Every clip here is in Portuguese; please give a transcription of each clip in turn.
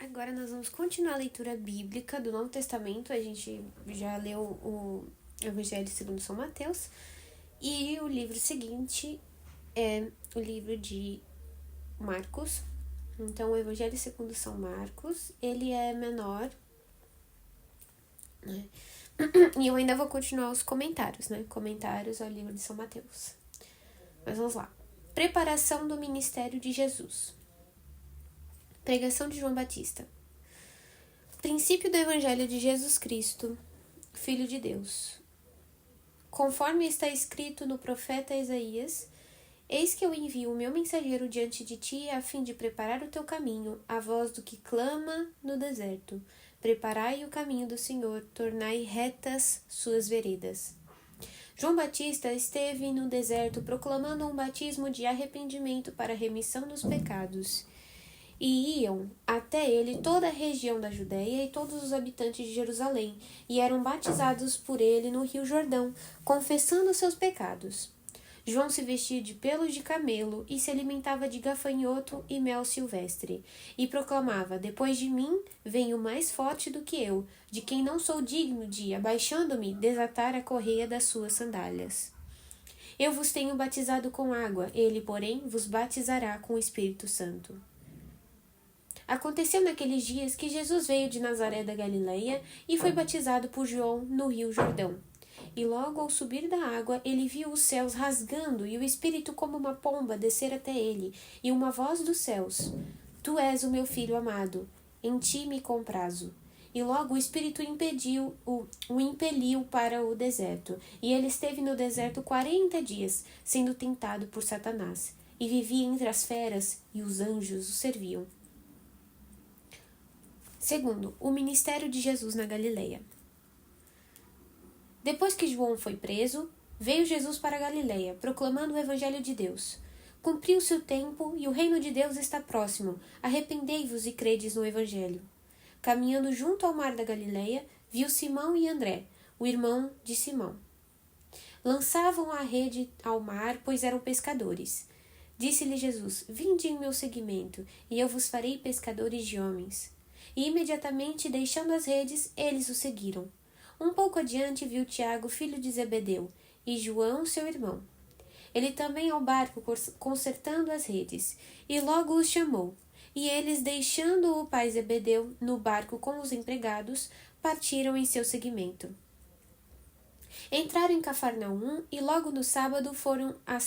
Agora nós vamos continuar a leitura bíblica do Novo Testamento. A gente já leu o Evangelho segundo São Mateus. E o livro seguinte é o livro de Marcos. Então, o Evangelho segundo São Marcos, ele é menor, né? E eu ainda vou continuar os comentários, né? Comentários ao livro de São Mateus. Mas vamos lá. Preparação do ministério de Jesus. Pregação de João Batista. Princípio do Evangelho de Jesus Cristo, Filho de Deus. Conforme está escrito no profeta Isaías, eis que eu envio o meu mensageiro diante de ti, a fim de preparar o teu caminho, a voz do que clama no deserto. Preparai o caminho do Senhor, tornai retas suas veredas. João Batista esteve no deserto proclamando um batismo de arrependimento para a remissão dos pecados. E iam até ele toda a região da Judéia e todos os habitantes de Jerusalém, e eram batizados por ele no rio Jordão, confessando seus pecados. João se vestia de pelos de camelo e se alimentava de gafanhoto e mel silvestre, e proclamava: depois de mim vem o mais forte do que eu, de quem não sou digno de, abaixando-me, desatar a correia das suas sandálias. Eu vos tenho batizado com água, ele, porém, vos batizará com o Espírito Santo. Aconteceu naqueles dias que Jesus veio de Nazaré da Galileia e foi batizado por João no rio Jordão. E logo ao subir da água, ele viu os céus rasgando e o Espírito como uma pomba descer até ele, e uma voz dos céus: Tu és o meu filho amado, em ti me comprazo. E logo o Espírito o impeliu para o deserto, e ele esteve no deserto 40 dias, sendo tentado por Satanás, e vivia entre as feras, e os anjos o serviam. Segundo, o ministério de Jesus na Galileia. Depois que João foi preso, veio Jesus para a Galileia, proclamando o Evangelho de Deus. Cumpriu-se o tempo e o reino de Deus está próximo. Arrependei-vos e credes no Evangelho. Caminhando junto ao mar da Galileia, viu Simão e André, o irmão de Simão. Lançavam a rede ao mar, pois eram pescadores. Disse-lhe Jesus: Vinde em meu seguimento, e eu vos farei pescadores de homens. E imediatamente, deixando as redes, eles o seguiram. Um pouco adiante viu Tiago, filho de Zebedeu, e João, seu irmão. Ele também ao barco, consertando as redes, e logo os chamou. E eles, deixando o pai Zebedeu no barco com os empregados, partiram em seu seguimento. Entraram em Cafarnaum e logo no sábado foram à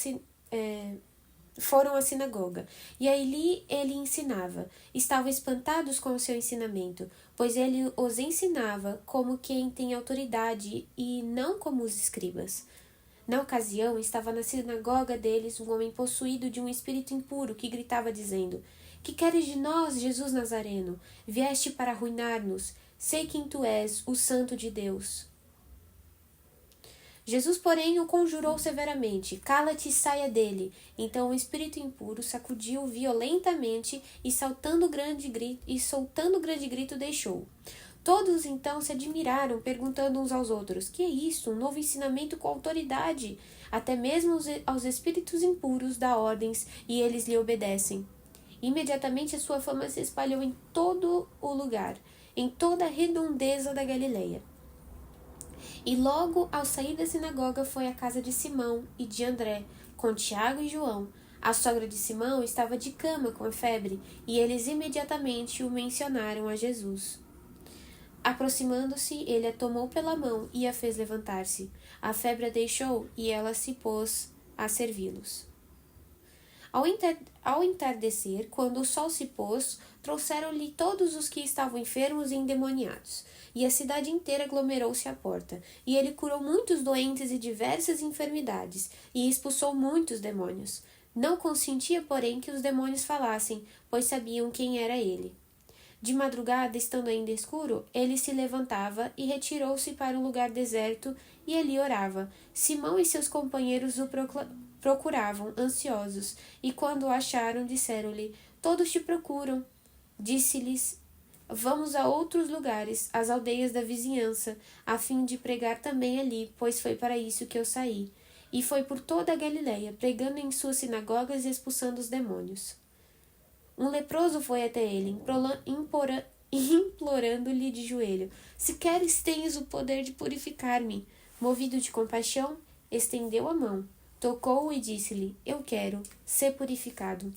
sinagoga, e ali ele ensinava. Estavam espantados com o seu ensinamento, pois ele os ensinava como quem tem autoridade e não como os escribas. Na ocasião, estava na sinagoga deles um homem possuído de um espírito impuro que gritava dizendo: Que queres de nós, Jesus Nazareno? Vieste para arruinar-nos? Sei quem tu és, o Santo de Deus. Jesus, porém, o conjurou severamente: Cala-te e saia dele. Então o espírito impuro sacudiu violentamente e soltando grande grito deixou. Todos então se admiraram, perguntando uns aos outros: Que é isso? Um novo ensinamento com autoridade. Até mesmo aos espíritos impuros dá ordens e eles lhe obedecem. Imediatamente a sua fama se espalhou em todo o lugar, em toda a redondeza da Galileia. E logo, ao sair da sinagoga, foi à casa de Simão e de André, com Tiago e João. A sogra de Simão estava de cama com febre, e eles imediatamente o mencionaram a Jesus. Aproximando-se, ele a tomou pela mão e a fez levantar-se. A febre a deixou e ela se pôs a servi-los. Ao entardecer, quando o sol se pôs, trouxeram-lhe todos os que estavam enfermos e endemoniados, e a cidade inteira aglomerou-se à porta. E ele curou muitos doentes e diversas enfermidades, e expulsou muitos demônios. Não consentia, porém, que os demônios falassem, pois sabiam quem era ele. De madrugada, estando ainda escuro, ele se levantava e retirou-se para um lugar deserto, e ali orava. Simão e seus companheiros o procuravam, ansiosos, e quando o acharam, disseram-lhe: Todos te procuram. Disse-lhes: Vamos a outros lugares, às aldeias da vizinhança, a fim de pregar também ali, pois foi para isso que eu saí. E foi por toda a Galileia, pregando em suas sinagogas e expulsando os demônios. Um leproso foi até ele, implorando-lhe de joelho: Se queres, tens o poder de purificar-me. Movido de compaixão, estendeu a mão, tocou-o e disse-lhe: Eu quero, ser purificado.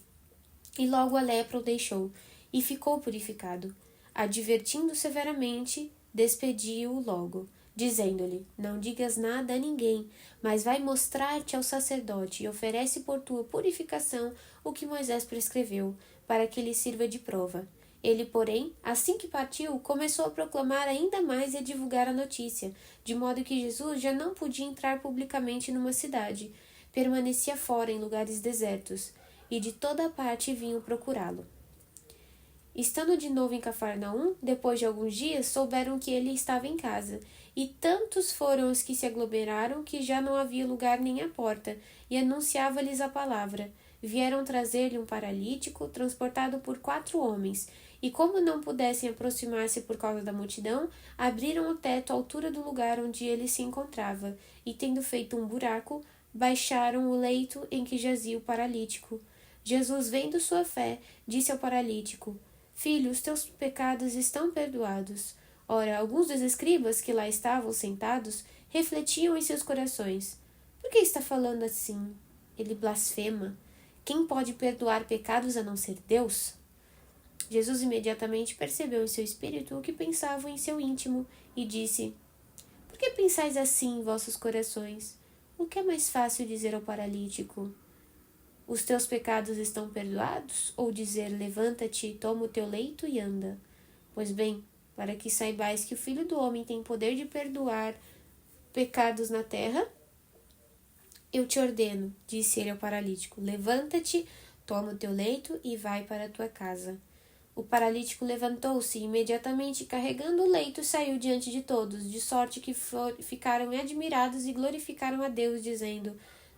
E logo a lepra o deixou, e ficou purificado. Advertindo severamente, despediu-o logo, dizendo-lhe: Não digas nada a ninguém, mas vai mostrar-te ao sacerdote e oferece por tua purificação o que Moisés prescreveu, para que lhe sirva de prova. Ele, porém, assim que partiu, começou a proclamar ainda mais e a divulgar a notícia, de modo que Jesus já não podia entrar publicamente numa cidade. Permanecia fora em lugares desertos, e de toda a parte vinham procurá-lo. Estando de novo em Cafarnaum, depois de alguns dias, souberam que ele estava em casa, e tantos foram os que se aglomeraram que já não havia lugar nem à porta, e anunciava-lhes a palavra. Vieram trazer-lhe um paralítico, transportado por 4 homens, e como não pudessem aproximar-se por causa da multidão, abriram o teto à altura do lugar onde ele se encontrava, e tendo feito um buraco, baixaram o leito em que jazia o paralítico. Jesus, vendo sua fé, disse ao paralítico: Filho, os teus pecados estão perdoados. Ora, alguns dos escribas que lá estavam sentados refletiam em seus corações: Por que está falando assim? Ele blasfema. Quem pode perdoar pecados a não ser Deus? Jesus imediatamente percebeu em seu espírito o que pensavam em seu íntimo e disse: Por que pensais assim em vossos corações? O que é mais fácil dizer ao paralítico: Os teus pecados estão perdoados? Ou dizer: Levanta-te, toma o teu leito e anda? Pois bem, para que saibais que o Filho do Homem tem poder de perdoar pecados na terra, eu te ordeno, disse ele ao paralítico: Levanta-te, toma o teu leito e vai para a tua casa. O paralítico levantou-se e imediatamente, carregando o leito, saiu diante de todos, de sorte que ficaram admirados e glorificaram a Deus, dizendo: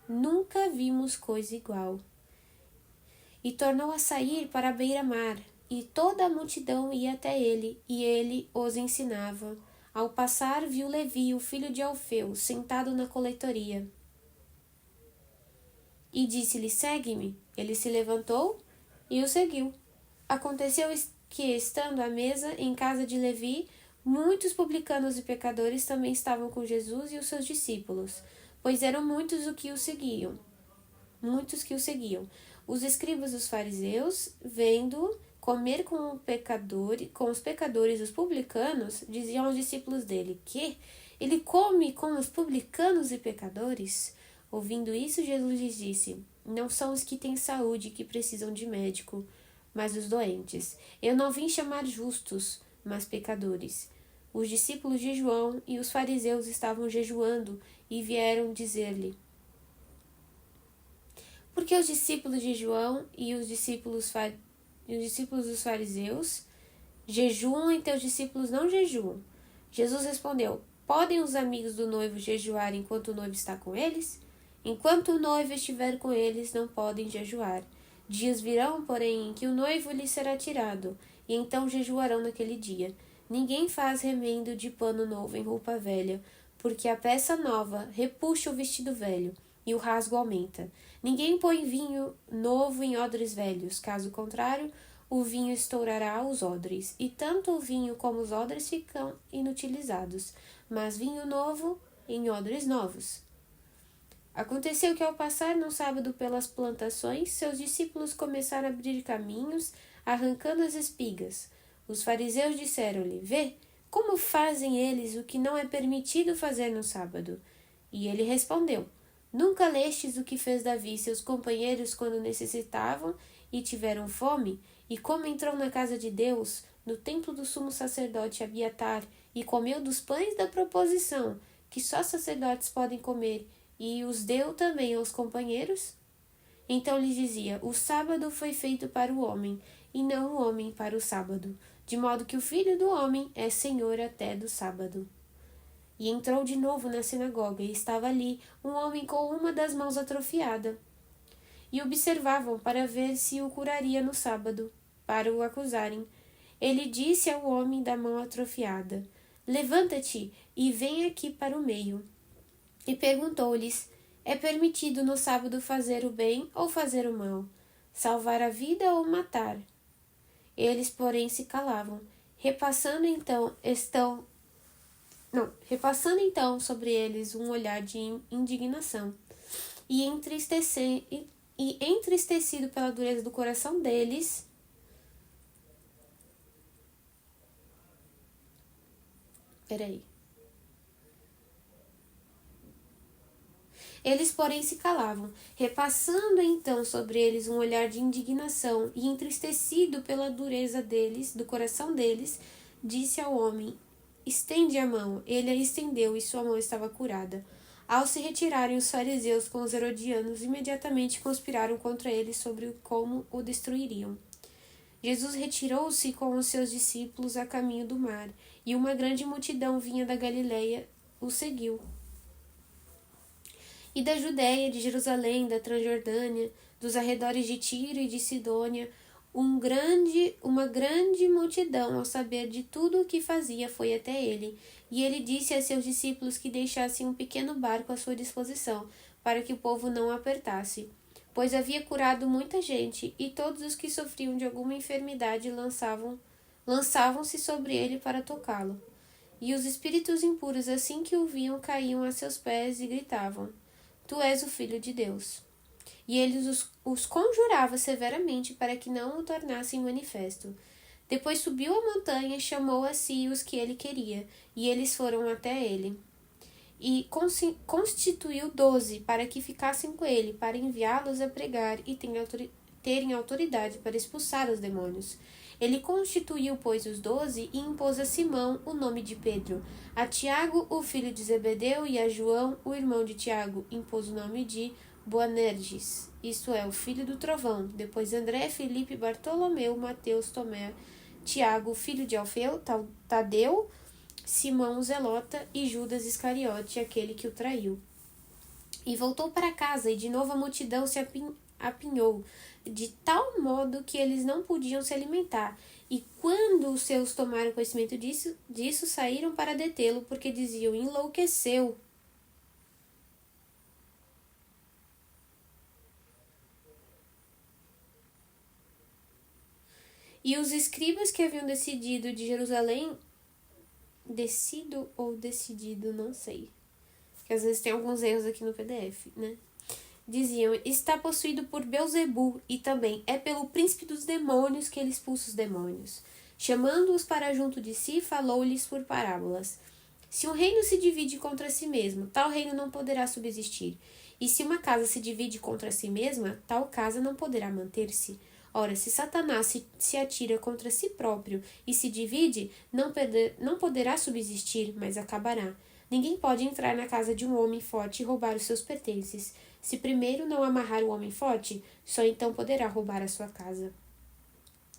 Nunca vimos coisa igual. E tornou a sair para a beira-mar, e toda a multidão ia até ele, e ele os ensinava. Ao passar, viu Levi, o filho de Alfeu, sentado na coletoria. E disse-lhe: Segue-me. Ele se levantou e o seguiu. Aconteceu que, estando à mesa em casa de Levi, muitos publicanos e pecadores também estavam com Jesus e os seus discípulos, pois eram muitos que o seguiam. Os escribas dos fariseus, vendo comer com os pecadores e os publicanos, diziam aos discípulos dele: Que? Ele come com os publicanos e pecadores? Ouvindo isso, Jesus lhes disse: Não são os que têm saúde que precisam de médico, mas os doentes. Eu não vim chamar justos, mas pecadores. Os discípulos de João e os fariseus estavam jejuando e vieram dizer-lhe: Por que os discípulos de João e os discípulos dos fariseus jejuam e teus discípulos não jejuam? Jesus respondeu: Podem os amigos do noivo jejuar enquanto o noivo está com eles? Enquanto o noivo estiver com eles, não podem jejuar. Dias virão, porém, em que o noivo lhes será tirado, e então jejuarão naquele dia. Ninguém faz remendo de pano novo em roupa velha, porque a peça nova repuxa o vestido velho, e o rasgo aumenta. Ninguém põe vinho novo em odres velhos, caso contrário, o vinho estourará os odres, e tanto o vinho como os odres ficam inutilizados, mas vinho novo em odres novos. Aconteceu que, ao passar num sábado pelas plantações, seus discípulos começaram a abrir caminhos, arrancando as espigas. Os fariseus disseram-lhe: Vê, como fazem eles o que não é permitido fazer no sábado. E ele respondeu: Nunca lestes o que fez Davi e seus companheiros quando necessitavam e tiveram fome, e como entrou na casa de Deus, no templo do sumo sacerdote Abiatar, e comeu dos pães da proposição, que só sacerdotes podem comer, e os deu também aos companheiros? Então lhes dizia: O sábado foi feito para o homem, e não o homem para o sábado, de modo que o Filho do Homem é Senhor até do sábado. E entrou de novo na sinagoga, e estava ali um homem com uma das mãos atrofiada. E observavam para ver se o curaria no sábado, para o acusarem. Ele disse ao homem da mão atrofiada: Levanta-te e vem aqui para o meio. E perguntou-lhes: É permitido no sábado fazer o bem ou fazer o mal? Salvar a vida ou matar? Eles, porém, se calavam. Repassando então sobre eles um olhar de indignação, e entristecido pela dureza do coração deles, Eles, porém, se calavam. Repassando então sobre eles um olhar de indignação e entristecido pela dureza deles, do coração deles, disse ao homem: estende a mão. Ele a estendeu e sua mão estava curada. Ao se retirarem os fariseus com os herodianos, imediatamente conspiraram contra ele sobre como o destruiriam. Jesus retirou-se com os seus discípulos a caminho do mar, e uma grande multidão vinha da Galileia, o seguiu. E da Judéia, de Jerusalém, da Transjordânia, dos arredores de Tiro e de Sidônia, uma grande multidão, ao saber de tudo o que fazia, foi até ele. E ele disse a seus discípulos que deixassem um pequeno barco à sua disposição, para que o povo não o apertasse, pois havia curado muita gente, e todos os que sofriam de alguma enfermidade lançavam-se sobre ele para tocá-lo. E os espíritos impuros, assim que o viam, caíam a seus pés e gritavam: Tu és o Filho de Deus. E ele os conjurava severamente para que não o tornassem manifesto. Depois subiu a montanha e chamou a si os que ele queria, e eles foram até ele. E constituiu 12 para que ficassem com ele, para enviá-los a pregar e terem autoridade para expulsar os demônios. Ele constituiu, pois, os 12 e impôs a Simão o nome de Pedro, a Tiago, o filho de Zebedeu, e a João, o irmão de Tiago, impôs o nome de Boanerges, isto é, o filho do trovão. Depois André, Filipe, Bartolomeu, Mateus, Tomé, Tiago, filho de Alfeu, Tadeu, Simão o Zelota e Judas Iscariote, aquele que o traiu. E voltou para casa, e de novo a multidão se apinhou, de tal modo que eles não podiam se alimentar. E quando os seus tomaram conhecimento disso saíram para detê-lo, porque diziam: enlouqueceu. E os escribas que haviam decidido de Jerusalém, decidido, não sei, que às vezes tem alguns erros aqui no PDF, né? Diziam: está possuído por Belzebu, e também é pelo príncipe dos demônios que ele expulsa os demônios. Chamando-os para junto de si, falou-lhes por parábolas: se um reino se divide contra si mesmo, tal reino não poderá subsistir. E se uma casa se divide contra si mesma, tal casa não poderá manter-se. Ora, se Satanás se atira contra si próprio e se divide, não poderá subsistir, mas acabará. Ninguém pode entrar na casa de um homem forte e roubar os seus pertences. Se primeiro não amarrar o homem forte, só então poderá roubar a sua casa.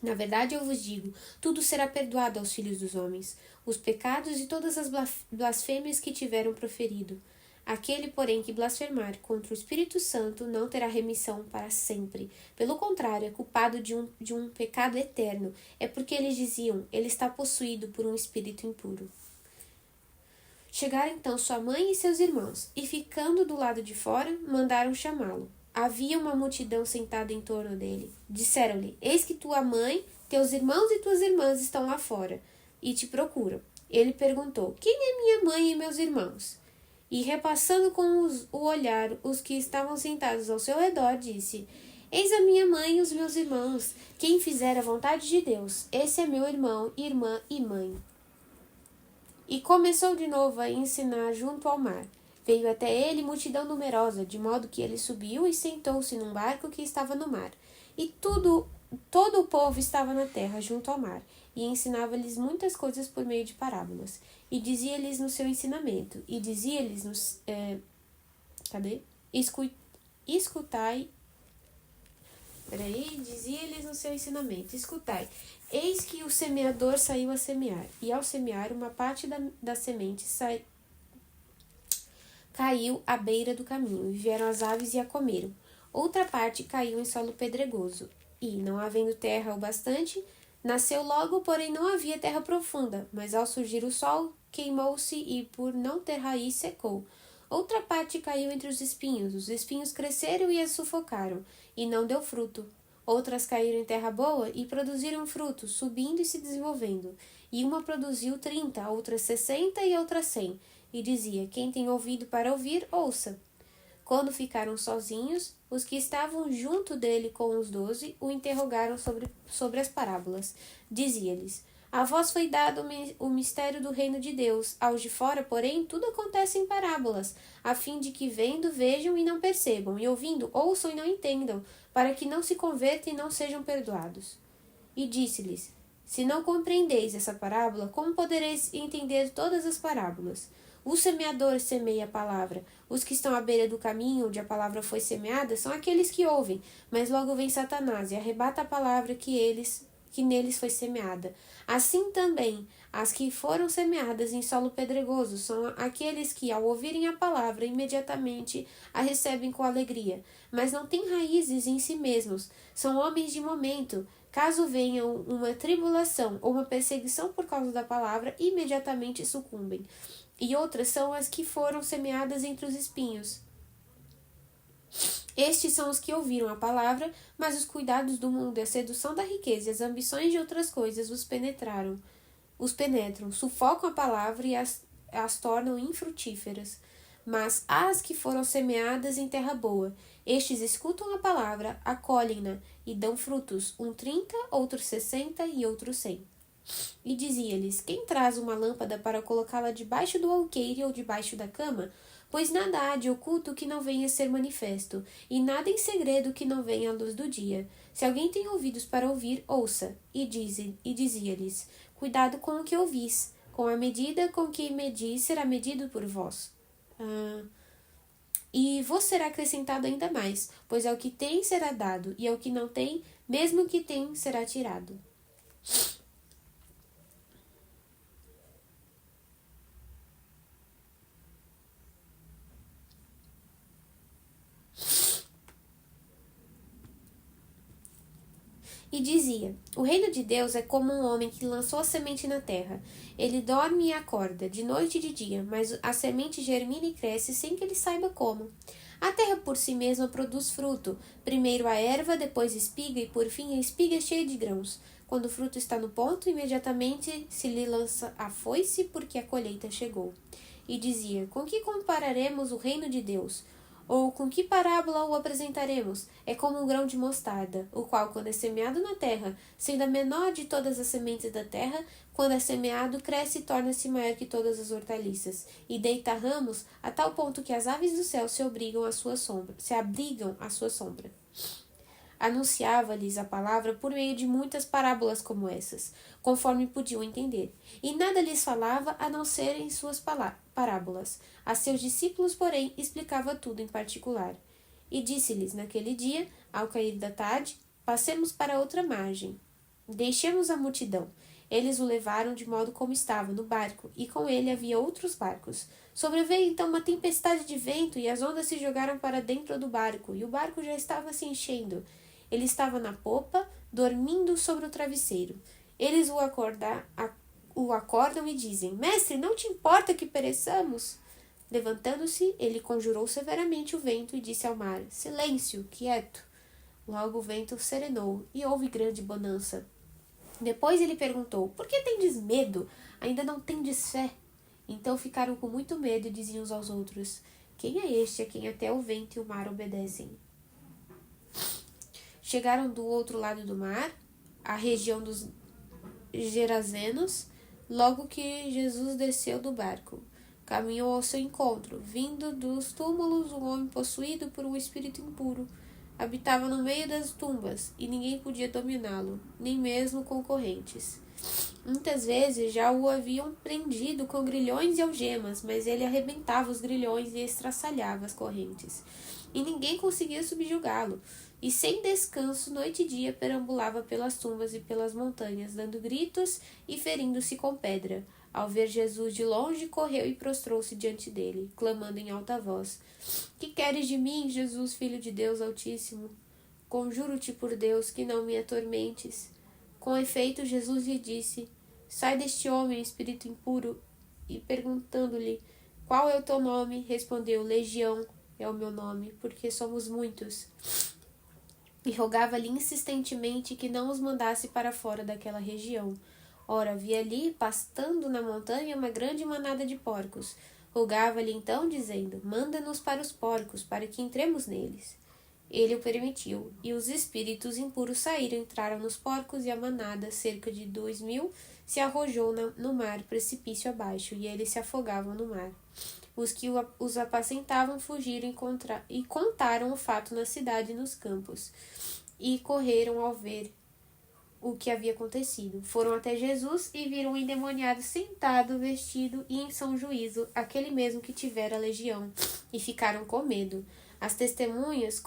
Na verdade, eu vos digo, tudo será perdoado aos filhos dos homens, os pecados e todas as blasfêmias que tiveram proferido. Aquele, porém, que blasfemar contra o Espírito Santo não terá remissão para sempre. Pelo contrário, é culpado de um pecado eterno. É porque eles diziam: ele está possuído por um espírito impuro. Chegaram então sua mãe e seus irmãos, e ficando do lado de fora, mandaram chamá-lo. Havia uma multidão sentada em torno dele. Disseram-lhe: eis que tua mãe, teus irmãos e tuas irmãs estão lá fora, e te procuram. Ele perguntou: quem é minha mãe e meus irmãos? E repassando com o olhar os que estavam sentados ao seu redor, disse: eis a minha mãe e os meus irmãos. Quem fizer a vontade de Deus, esse é meu irmão, irmã e mãe. E começou de novo a ensinar junto ao mar. Veio até ele multidão numerosa, de modo que ele subiu e sentou-se num barco que estava no mar. E todo o povo estava na terra, junto ao mar, e ensinava-lhes muitas coisas por meio de parábolas. E dizia-lhes no seu ensinamento, dizia-lhes no seu ensinamento: escutai, eis que o semeador saiu a semear, e ao semear uma parte da semente caiu à beira do caminho, e vieram as aves e a comeram. Outra parte caiu em solo pedregoso, e, não havendo terra o bastante, nasceu logo, porém não havia terra profunda, mas ao surgir o sol, queimou-se e, por não ter raiz, secou. Outra parte caiu entre os espinhos cresceram e a sufocaram, e não deu fruto. Outras caíram em terra boa e produziram frutos, subindo e se desenvolvendo. E uma produziu 30, outra 60 e outra 100. E dizia: quem tem ouvido para ouvir, ouça. Quando ficaram sozinhos, os que estavam junto dele com os 12 o interrogaram sobre as parábolas. Dizia-lhes: a vós foi dado o mistério do reino de Deus. Aos de fora, porém, tudo acontece em parábolas, a fim de que vendo, vejam e não percebam, e ouvindo, ouçam e não entendam, para que não se convertam e não sejam perdoados. E disse-lhes: se não compreendeis essa parábola, como podereis entender todas as parábolas? O semeador semeia a palavra. Os que estão à beira do caminho onde a palavra foi semeada são aqueles que ouvem, mas logo vem Satanás e arrebata a palavra que neles foi semeada. Assim também, as que foram semeadas em solo pedregoso são aqueles que, ao ouvirem a palavra, imediatamente a recebem com alegria, mas não têm raízes em si mesmos. São homens de momento. Caso venha uma tribulação ou uma perseguição por causa da palavra, imediatamente sucumbem. E outras são as que foram semeadas entre os espinhos. Estes são os que ouviram a palavra, mas os cuidados do mundo e a sedução da riqueza e as ambições de outras coisas os penetram, sufocam a palavra e as tornam infrutíferas. Mas as que foram semeadas em terra boa, estes escutam a palavra, acolhem-na e dão frutos, 30, outros 60 e outros 100. E dizia-lhes: quem traz uma lâmpada para colocá-la debaixo do alqueire ou debaixo da cama? Pois nada há de oculto que não venha a ser manifesto, e nada em segredo que não venha à luz do dia. Se alguém tem ouvidos para ouvir, ouça. E dizia-lhes: cuidado com o que ouvis, com a medida com que medis será medido por vós. E vos será acrescentado ainda mais, pois ao que tem será dado, e ao que não tem, mesmo o que tem será tirado. E dizia: o reino de Deus é como um homem que lançou a semente na terra. Ele dorme e acorda, de noite e de dia, mas a semente germina e cresce sem que ele saiba como. A terra por si mesma produz fruto, primeiro a erva, depois a espiga e por fim a espiga cheia de grãos. Quando o fruto está no ponto, imediatamente se lhe lança a foice, porque a colheita chegou. E dizia: com que compararemos o reino de Deus? Ou com que parábola o apresentaremos? É como um grão de mostarda, o qual, quando é semeado na terra, sendo a menor de todas as sementes da terra, quando é semeado, cresce e torna-se maior que todas as hortaliças, e deita ramos a tal ponto que as aves do céu se abrigam à sua sombra. Anunciava-lhes a palavra por meio de muitas parábolas como essas, conforme podiam entender, e nada lhes falava a não ser em suas parábolas. A seus discípulos, porém, explicava tudo em particular. E disse-lhes naquele dia, ao cair da tarde: passemos para outra margem. Deixemos a multidão. Eles o levaram de modo como estava, no barco, e com ele havia outros barcos. Sobreveio então uma tempestade de vento, e as ondas se jogaram para dentro do barco, e o barco já estava se enchendo. Ele estava na popa, dormindo sobre o travesseiro. Eles o acordam e dizem: mestre, não te importa que pereçamos? Levantando-se, ele conjurou severamente o vento e disse ao mar: silêncio, quieto. Logo o vento serenou e houve grande bonança. Depois ele perguntou: por que tendes medo? Ainda não tendes fé? Então ficaram com muito medo e diziam uns aos outros: quem é este a quem até o vento e o mar obedecem? Chegaram do outro lado do mar, à região dos Gerazenos, logo que Jesus desceu do barco. Caminhou ao seu encontro. Vindo dos túmulos, um homem possuído por um espírito impuro. Habitava no meio das tumbas, e ninguém podia dominá-lo, nem mesmo concorrentes. Muitas vezes já o haviam prendido com grilhões e algemas, mas ele arrebentava os grilhões e estraçalhava as correntes. E ninguém conseguia subjugá-lo. E sem descanso, noite e dia, perambulava pelas tumbas e pelas montanhas, dando gritos e ferindo-se com pedra. Ao ver Jesus de longe, correu e prostrou-se diante dele, clamando em alta voz: que queres de mim, Jesus, Filho de Deus Altíssimo? Conjuro-te por Deus que não me atormentes. Com efeito, Jesus lhe disse: sai deste homem, espírito impuro. E perguntando-lhe: qual é o teu nome? Respondeu: Legião é o meu nome, porque somos muitos. e rogava-lhe insistentemente que não os mandasse para fora daquela região. Ora, havia ali, pastando na montanha, uma grande manada de porcos. Rogava-lhe então, dizendo: Manda-nos para os porcos, para que entremos neles. Ele o permitiu, e os espíritos impuros saíram, entraram nos porcos, e a manada, cerca de 2.000, se arrojou no mar, precipício abaixo, e eles se afogavam no mar. Os que os apacentavam fugiram e contaram o fato na cidade e nos campos, e correram ao ver o que havia acontecido. Foram até Jesus e viram o endemoniado sentado, vestido e em são juízo, aquele mesmo que tivera a legião, e ficaram com medo. As testemunhas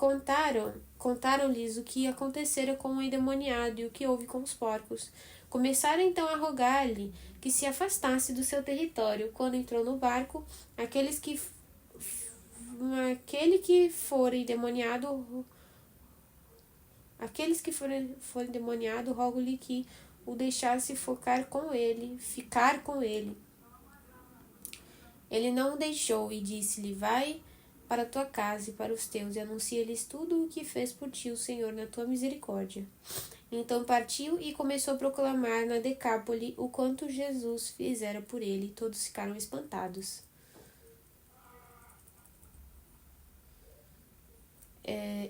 contaram-lhes o que acontecera com o endemoniado e o que houve com os porcos. Começaram então a rogar-lhe que se afastasse do seu território. Quando entrou no barco, aquele que for endemoniado, rogo-lhe que o deixasse ficar com ele. Ele não o deixou e disse-lhe: Vai para a tua casa e para os teus, e anuncia-lhes tudo o que fez por ti o Senhor na tua misericórdia. Então partiu e começou a proclamar na Decápole o quanto Jesus fizera por ele, e todos ficaram espantados.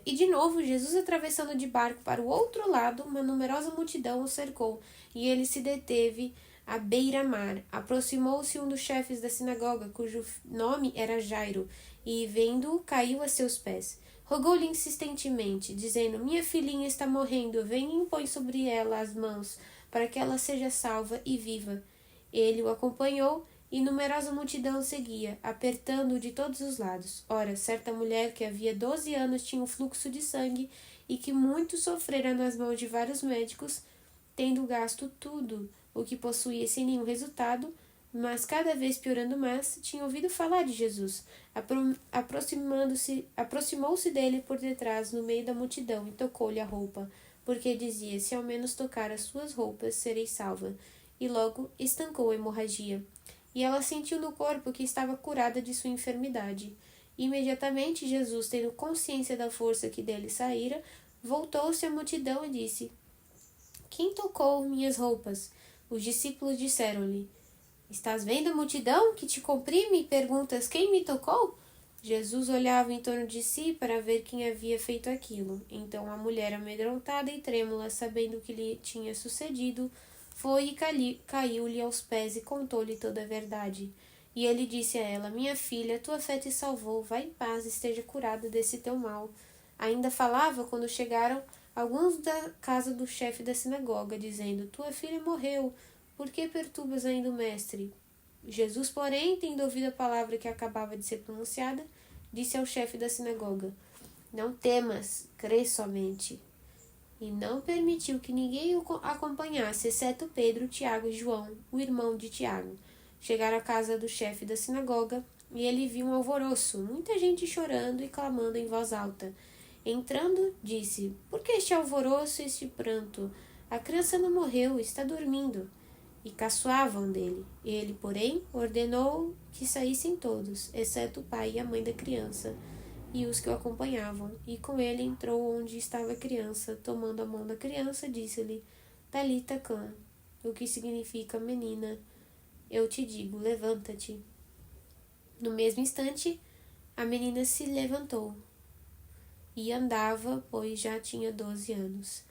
E de novo, Jesus, atravessando de barco para o outro lado, uma numerosa multidão o cercou, e ele se deteve à beira-mar. Aproximou-se um dos chefes da sinagoga, cujo nome era Jairo, e, vendo-o, caiu a seus pés. Rogou-lhe insistentemente, dizendo: Minha filhinha está morrendo, vem e impõe sobre ela as mãos, para que ela seja salva e viva. Ele o acompanhou, e numerosa multidão o seguia, apertando-o de todos os lados. Ora, certa mulher que havia 12 anos tinha um fluxo de sangue, e que muito sofrera nas mãos de vários médicos, tendo gasto tudo o que possuía sem nenhum resultado, mas cada vez piorando mais, tinha ouvido falar de Jesus. Aproximou-se dele por detrás, no meio da multidão, e tocou-lhe a roupa, porque dizia: Se ao menos tocar as suas roupas, serei salva. E logo estancou a hemorragia. E ela sentiu no corpo que estava curada de sua enfermidade. Imediatamente Jesus, tendo consciência da força que dele saíra, voltou-se à multidão e disse: Quem tocou minhas roupas? Os discípulos disseram-lhe: Estás vendo a multidão que te comprime e perguntas: Quem me tocou? Jesus olhava em torno de si para ver quem havia feito aquilo. Então a mulher, amedrontada e trêmula, sabendo o que lhe tinha sucedido, foi e caiu-lhe aos pés e contou-lhe toda a verdade. E ele disse a ela: Minha filha, tua fé te salvou, vai em paz, esteja curada desse teu mal. Ainda falava quando chegaram alguns da casa do chefe da sinagoga, dizendo: Tua filha morreu, por que perturbas ainda o mestre? Jesus, porém, tendo ouvido a palavra que acabava de ser pronunciada, disse ao chefe da sinagoga: Não temas, crê somente. E não permitiu que ninguém o acompanhasse, exceto Pedro, Tiago e João, o irmão de Tiago. Chegaram à casa do chefe da sinagoga, e ele viu um alvoroço, muita gente chorando e clamando em voz alta. Entrando, disse: Por que este alvoroço e este pranto? A criança não morreu, está dormindo. E caçoavam dele. Ele, porém, ordenou que saíssem todos, exceto o pai e a mãe da criança, e os que o acompanhavam. E com ele entrou onde estava a criança. Tomando a mão da criança, disse-lhe: Talita cã, o que significa: Menina, eu te digo, levanta-te. No mesmo instante, a menina se levantou e andava, pois já tinha 12 anos.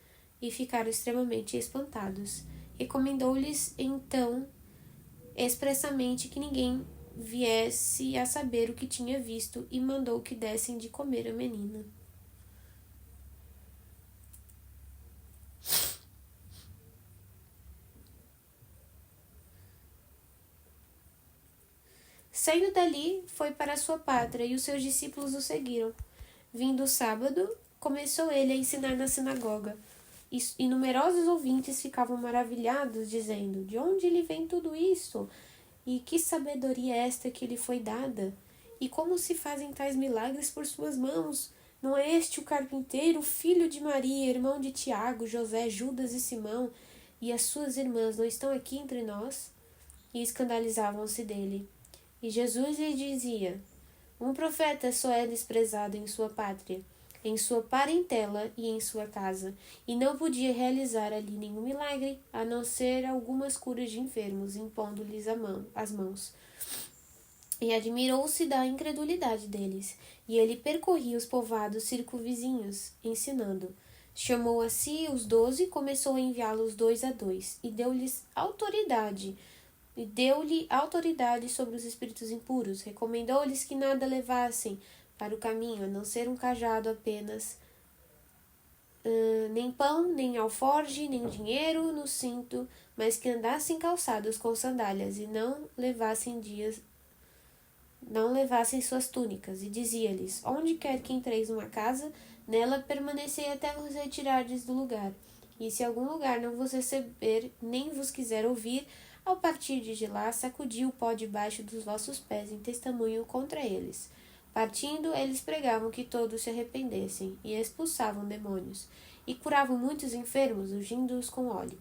E ficaram extremamente espantados. Recomendou-lhes então expressamente que ninguém viesse a saber o que tinha visto, e mandou que dessem de comer a menina. Saindo dali, foi para a sua pátria, e os seus discípulos o seguiram. Vindo o sábado, começou ele a ensinar na sinagoga, e numerosos ouvintes ficavam maravilhados, dizendo: De onde lhe vem tudo isso? E que sabedoria é esta que lhe foi dada? E como se fazem tais milagres por suas mãos? Não é este o carpinteiro, filho de Maria, irmão de Tiago, José, Judas e Simão? E as suas irmãs não estão aqui entre nós? E escandalizavam-se dele. E Jesus lhe dizia: Um profeta só é desprezado em sua pátria. em sua parentela e em sua casa, e não podia realizar ali nenhum milagre, a não ser algumas curas de enfermos, impondo-lhes as mãos. E admirou-se da incredulidade deles, e ele percorria os povoados circunvizinhos, ensinando. Chamou a si os 12 e começou a enviá-los 2 a 2, e deu-lhe autoridade sobre os espíritos impuros, recomendou-lhes que nada levassem para o caminho, a não ser um cajado apenas, nem pão, nem alforge, nem dinheiro no cinto, mas que andassem calçados com sandálias e não levassem suas túnicas, e dizia-lhes: onde quer que entreis numa casa, nela permanecei até vos retirardes do lugar. E se algum lugar não vos receber, nem vos quiser ouvir, ao partir de lá, sacudi o pó debaixo dos vossos pés em testemunho contra eles. Partindo, eles pregavam que todos se arrependessem, e expulsavam demônios, e curavam muitos enfermos, ungindo-os com óleo.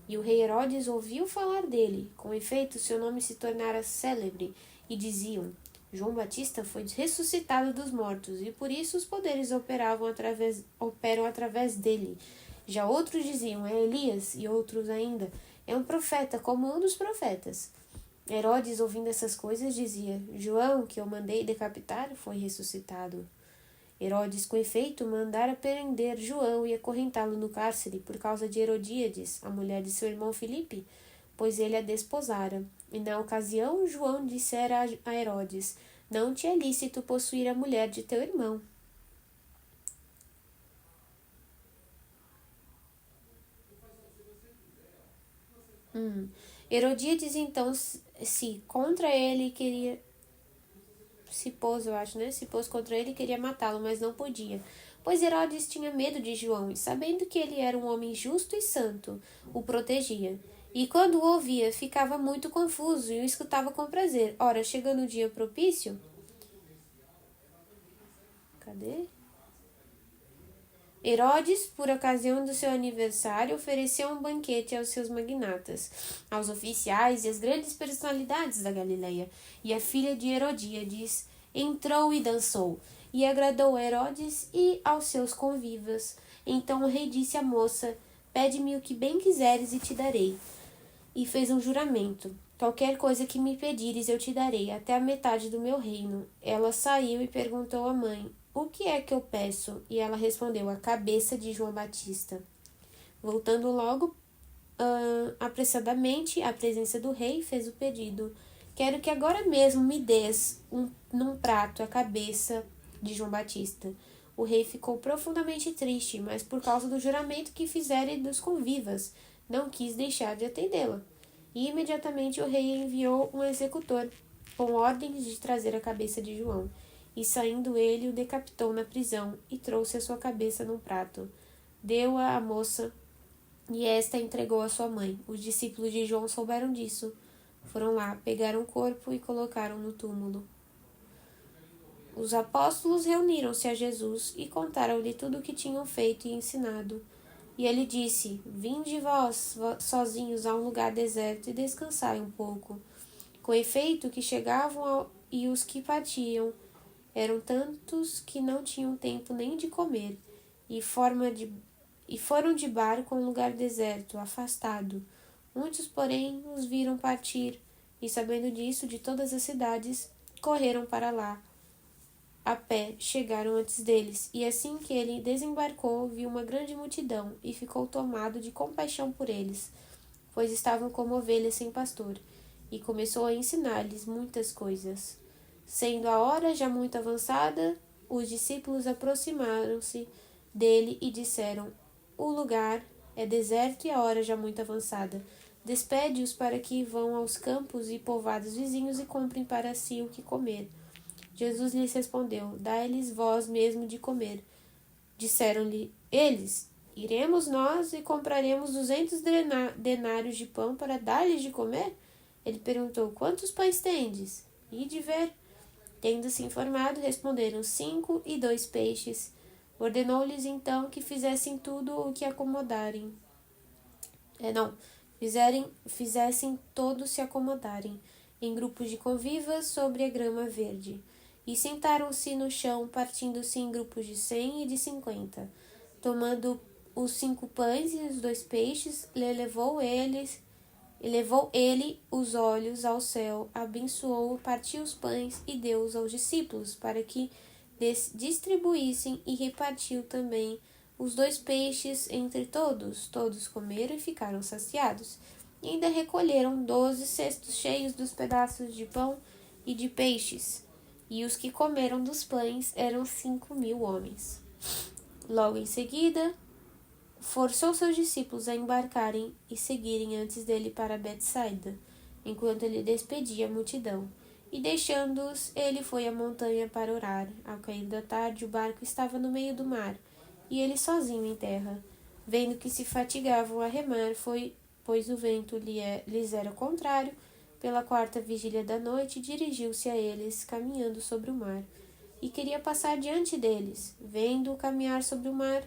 E o rei Herodes ouviu falar dele, com efeito seu nome se tornara célebre, e diziam: João Batista foi ressuscitado dos mortos, e por isso os poderes operam através dele. Já outros diziam: é Elias, e outros ainda: é um profeta, como um dos profetas. Herodes, ouvindo essas coisas, dizia: João, que eu mandei decapitar, foi ressuscitado. Herodes, com efeito, mandara prender João e acorrentá-lo no cárcere por causa de Herodíades, a mulher de seu irmão Filipe, pois ele a desposara. E na ocasião, João dissera a Herodes: não te é lícito possuir a mulher de teu irmão. Herodíades, então, se contra ele queria... Se pôs contra ele e queria matá-lo, mas não podia. Pois Herodes tinha medo de João, e sabendo que ele era um homem justo e santo, o protegia. E quando o ouvia, ficava muito confuso e o escutava com prazer. Ora, chegando o dia propício... Cadê? Herodes, por ocasião do seu aniversário, ofereceu um banquete aos seus magnatas, aos oficiais e às grandes personalidades da Galileia. E a filha de Herodíades entrou e dançou, e agradou a Herodes e aos seus convivas. Então o rei disse à moça: pede-me o que bem quiseres e te darei. E fez um juramento: qualquer coisa que me pedires eu te darei, até a metade do meu reino. Ela saiu e perguntou à mãe: o que é que eu peço? E ela respondeu: a cabeça de João Batista. Voltando logo apressadamente à presença do rei, fez o pedido: quero que agora mesmo me des num prato a cabeça de João Batista. O rei ficou profundamente triste, mas por causa do juramento que fizera dos convivas, não quis deixar de atendê-la. E imediatamente o rei enviou um executor com ordens de trazer a cabeça de João. E saindo ele, o decapitou na prisão e trouxe a sua cabeça num prato. Deu-a à moça e esta entregou a sua mãe. Os discípulos de João souberam disso. Foram lá, pegaram o corpo e colocaram no túmulo. Os apóstolos reuniram-se a Jesus e contaram-lhe tudo o que tinham feito e ensinado. E ele disse: vinde vós sozinhos a um lugar deserto e descansai um pouco. Com efeito, que chegavam e os que partiam eram tantos que não tinham tempo nem de comer, e foram de barco a um lugar deserto, afastado. Muitos, porém, os viram partir, e sabendo disso, de todas as cidades, correram para lá. A pé, chegaram antes deles, e assim que ele desembarcou, viu uma grande multidão, e ficou tomado de compaixão por eles, pois estavam como ovelhas sem pastor, e começou a ensinar-lhes muitas coisas. Sendo a hora já muito avançada, os discípulos aproximaram-se dele e disseram: o lugar é deserto e a hora já muito avançada. Despede-os para que vão aos campos e povoados vizinhos e comprem para si o que comer. Jesus lhes respondeu: dai-lhes vós mesmo de comer. Disseram-lhe eles: iremos nós e compraremos 200 denários de pão para dar-lhes de comer? Ele perguntou: quantos pães tendes? Ide ver. Tendo-se informado, responderam: 5 e 2 peixes. Ordenou-lhes então que fizessem tudo o que acomodarem. Fizessem todos se acomodarem, em grupos de convivas sobre a grama verde. E sentaram-se no chão, partindo-se em grupos de 100 e de 50. Tomando os 5 pães e os 2 peixes, elevou ele os olhos ao céu, abençoou, partiu os pães e deu-os aos discípulos, para que distribuíssem, e repartiu também os 2 peixes entre todos. Todos comeram e ficaram saciados. E ainda recolheram 12 cestos cheios dos pedaços de pão e de peixes. E os que comeram dos pães eram 5.000 homens. Logo em seguida, forçou seus discípulos a embarcarem e seguirem antes dele para Betsaida, enquanto ele despedia a multidão. E deixando-os, ele foi à montanha para orar. Ao cair da tarde, o barco estava no meio do mar, e ele sozinho em terra. Vendo que se fatigavam a remar, pois o vento lhes era contrário, pela 4ª vigília da noite, dirigiu-se a eles, caminhando sobre o mar, e queria passar diante deles. Vendo-o caminhar sobre o mar,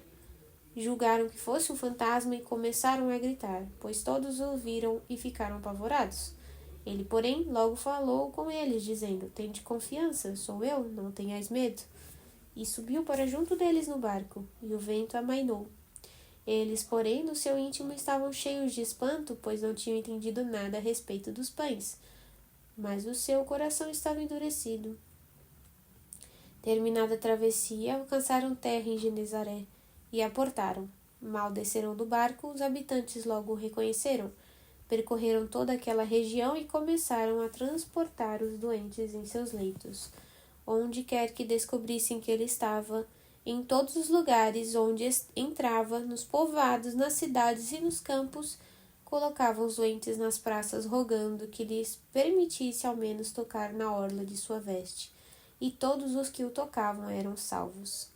julgaram que fosse um fantasma e começaram a gritar, pois todos o viram e ficaram apavorados. Ele, porém, logo falou com eles, dizendo: Tende confiança, sou eu, não tenhais medo. E subiu para junto deles no barco, e o vento amainou. Eles, porém, no seu íntimo estavam cheios de espanto, pois não tinham entendido nada a respeito dos pães, mas o seu coração estava endurecido. Terminada a travessia, alcançaram terra em Genezaré e aportaram. Mal desceram do barco, os habitantes logo o reconheceram. Percorreram toda aquela região e começaram a transportar os doentes em seus leitos, onde quer que descobrissem que ele estava. Em todos os lugares onde entrava, nos povoados, nas cidades e nos campos, colocavam os doentes nas praças, rogando que lhes permitisse ao menos tocar na orla de sua veste. E todos os que o tocavam eram salvos.